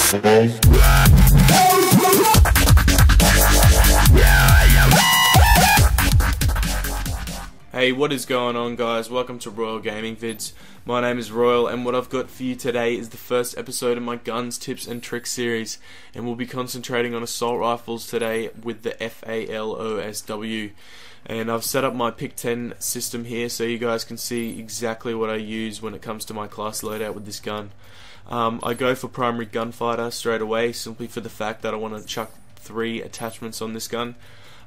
Hey, what is going on, guys? Welcome to Royal Gaming Vids. My name is Royal, and what I've got for you today is the first episode of my Guns, Tips and Tricks series, and we'll be concentrating on assault rifles today with the FAL OSW. And I've set up my Pick 10 system here so you guys can see exactly what I use when it comes to my class loadout with this gun. I go for primary gunfighter straight away, simply for the fact that I want to chuck 3 attachments on this gun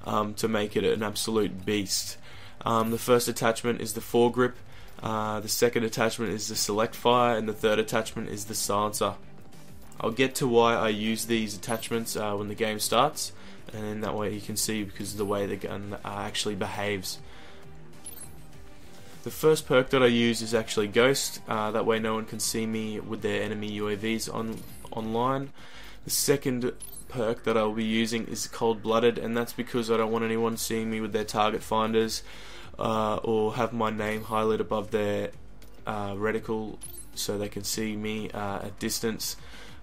to make it an absolute beast. The first attachment is the foregrip, the second attachment is the select fire, and the third attachment is the silencer. I'll get to why I use these attachments when the game starts, and then that way you can see because of the way the gun actually behaves. The first perk that I use is actually Ghost, that way no one can see me with their enemy UAVs online. The second perk that I'll be using is Cold Blooded, and that's because I don't want anyone seeing me with their target finders or have my name highlighted above their reticle so they can see me at distance.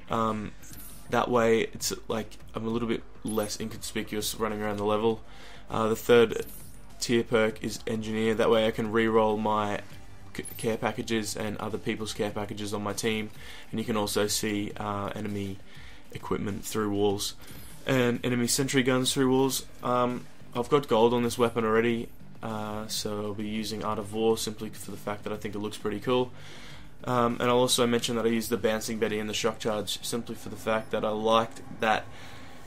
That way it's like I'm a little bit less inconspicuous running around the level. The third tier perk is Engineer, that way I can re-roll my care packages and other people's care packages on my team, and you can also see enemy equipment through walls and enemy sentry guns through walls. I've got gold on this weapon already, so I'll be using Art of War simply for the fact that I think it looks pretty cool. And I'll also mention that I use the Bouncing Betty and the Shock Charge simply for the fact that I liked that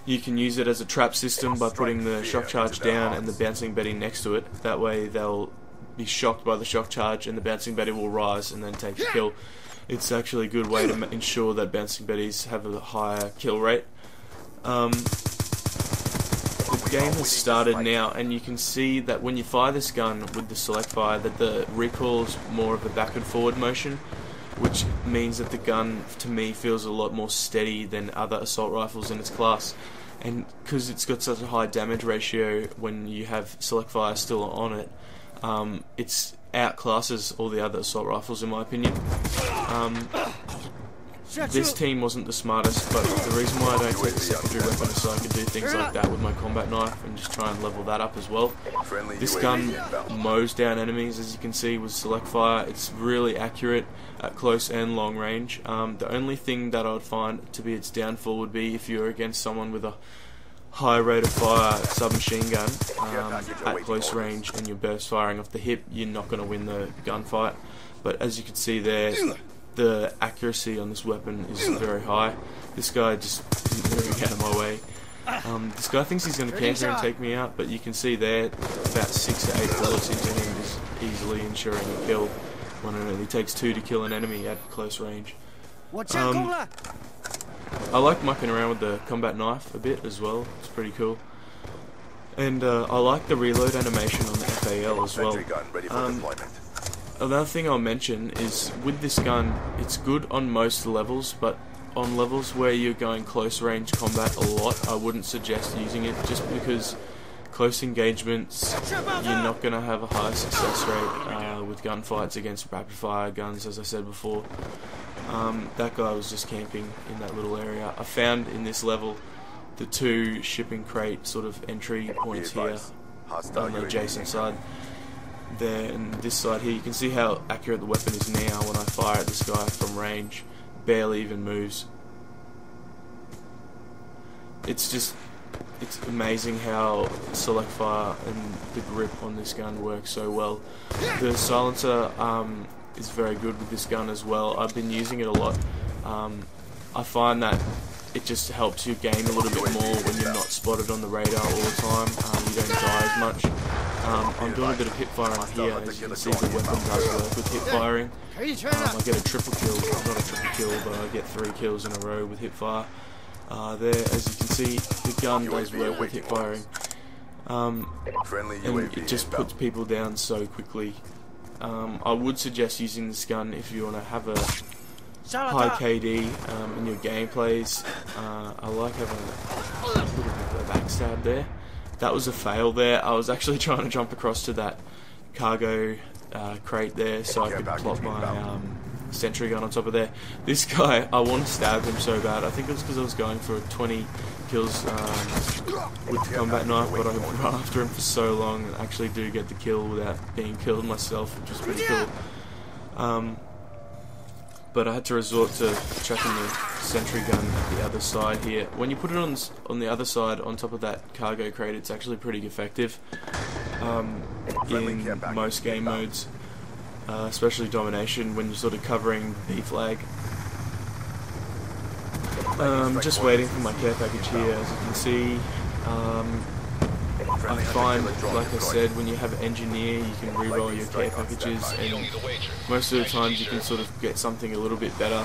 you can use it as a trap system by putting the Shock Charge down and the Bouncing Betty next to it. That way they'll be shocked by the Shock Charge and the Bouncing Betty will rise and then take the kill. It's actually a good way to ensure that Bouncing Betties have a higher kill rate. The game has started now, and you can see that when you fire this gun with the select fire that the recoil is more of a back and forward motion, which means that the gun to me feels a lot more steady than other assault rifles in its class. And because it's got such a high damage ratio when you have select fire still on it, it's outclasses all the other assault rifles in my opinion. This team wasn't the smartest, but the reason why I don't take a secondary weapon is so I can do things like that with my combat knife and just try and level that up as well. This gun mows down enemies, as you can see with select fire. It's really accurate at close and long range. The only thing that I would find to be its downfall would be if you're against someone with a high rate of fire submachine gun at close range and you're burst firing off the hip, you're not going to win the gunfight. But as you can see there, the accuracy on this weapon is very high. This guy just isn't moving out of my way. This guy thinks he's going to canter and take me out, but you can see there about 6 to 8 bullets into him is easily ensuring a kill when it only takes 2 to kill an enemy at close range. I like mucking around with the combat knife a bit as well. It's pretty cool. And I like the reload animation on the FAL as well. Another thing I'll mention is with this gun, it's good on most levels, but on levels where you're going close range combat a lot, I wouldn't suggest using it, just because close engagements, you're not going to have a high success rate with gunfights against rapid fire guns, as I said before. That guy was just camping in that little area. I found in this level the 2 shipping crate sort of entry points here on the adjacent side. There and this side here, you can see how accurate the weapon is now when I fire at this guy from range. Barely even moves. It's amazing how select fire and the grip on this gun works so well. The silencer is very good with this gun as well. I've been using it a lot. I find that it just helps you game a little bit more when you're not spotted on the radar all the time. You don't die as much. I'm doing a bit of hip firing here. As you can see, the weapon does work with hip firing. I get a triple kill, not a triple kill, but I get 3 kills in a row with hip fire. There, as you can see, the gun does work with hip firing. And it just puts people down so quickly. I would suggest using this gun if you want to have a high KD in your gameplays. I like having a little bit of a backstab there. That was a fail there. I was actually trying to jump across to that cargo crate there so I could plot my sentry gun on top of there. This guy, I want to stab him so bad. I think it was because I was going for 20 kills with the combat knife, but I run after him for so long and actually do get the kill without being killed myself, which is pretty cool. But I had to resort to chucking the sentry gun at the other side here. When you put it on the other side, on top of that cargo crate, it's actually pretty effective in most game modes, especially domination, when you're sort of covering B flag. Just waiting for my care package here. As you can see, I find, like I said, when you have engineer, you can reroll your care packages, and most of the times you can sort of get something a little bit better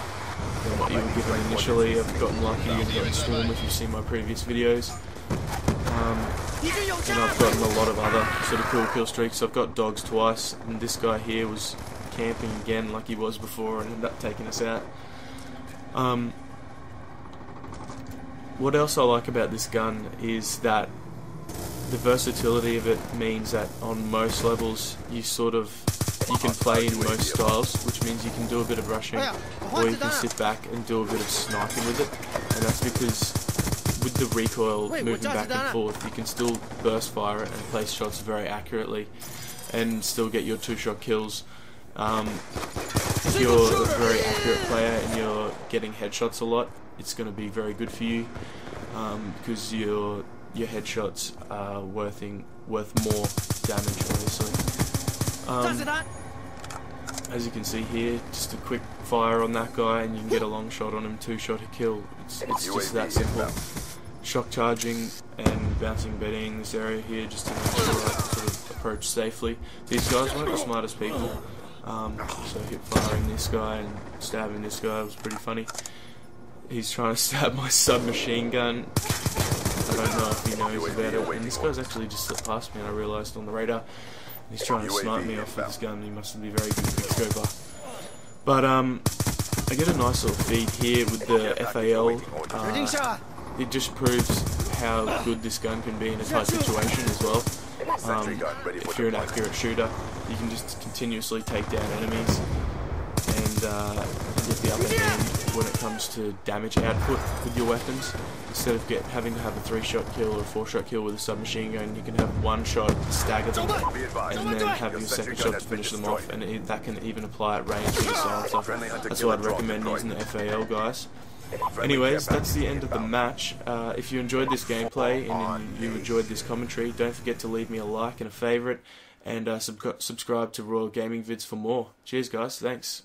than what you were given initially. I've gotten lucky and gotten Storm if you've seen my previous videos. And I've gotten a lot of other sort of cool kill streaks. I've got dogs twice, and this guy here was camping again like he was before and ended up taking us out. What else I like about this gun is that the versatility of it means that on most levels you can play in most styles, which means you can do a bit of rushing, or you can sit back and do a bit of sniping with it. And that's because with the recoil moving back and forth, you can still burst fire it and place shots very accurately and still get your 2-shot kills. If you're a very accurate player and you're getting headshots a lot, it's going to be very good for you, because your headshots are worth more damage, obviously. As you can see here, just a quick fire on that guy and you can get a long shot on him, 2-shot a kill. It's just that simple. Shock charging and bouncing bedding this area here just to make sure I can sort of approach safely. These guys weren't the smartest people, so hip firing this guy and stabbing this guy was pretty funny. He's trying to stab my submachine gun. I don't know if he knows about it, and this guy's actually just slipped past me and I realised on the radar. He's trying to snipe me off with this gun. He must be very good quickscoper. But I get a nice little feed here with the FAL. It just proves how good this gun can be in a tight situation as well. If you're an accurate shooter, you can just continuously take down enemies and get the upper hand when it comes to damage output with your weapons. Instead of having to have a 3-shot kill or a 4-shot kill with a submachine gun, you can have 1 shot, stagger them, and then have your 2nd shot to finish them off, and that can even apply at range with a silencer. That's why I'd recommend using the FAL, guys. Anyways, that's the end of the match. If you enjoyed this gameplay and you enjoyed this commentary, don't forget to leave me a like and a favourite, and subscribe to Royal Gaming Vids for more. Cheers guys, thanks.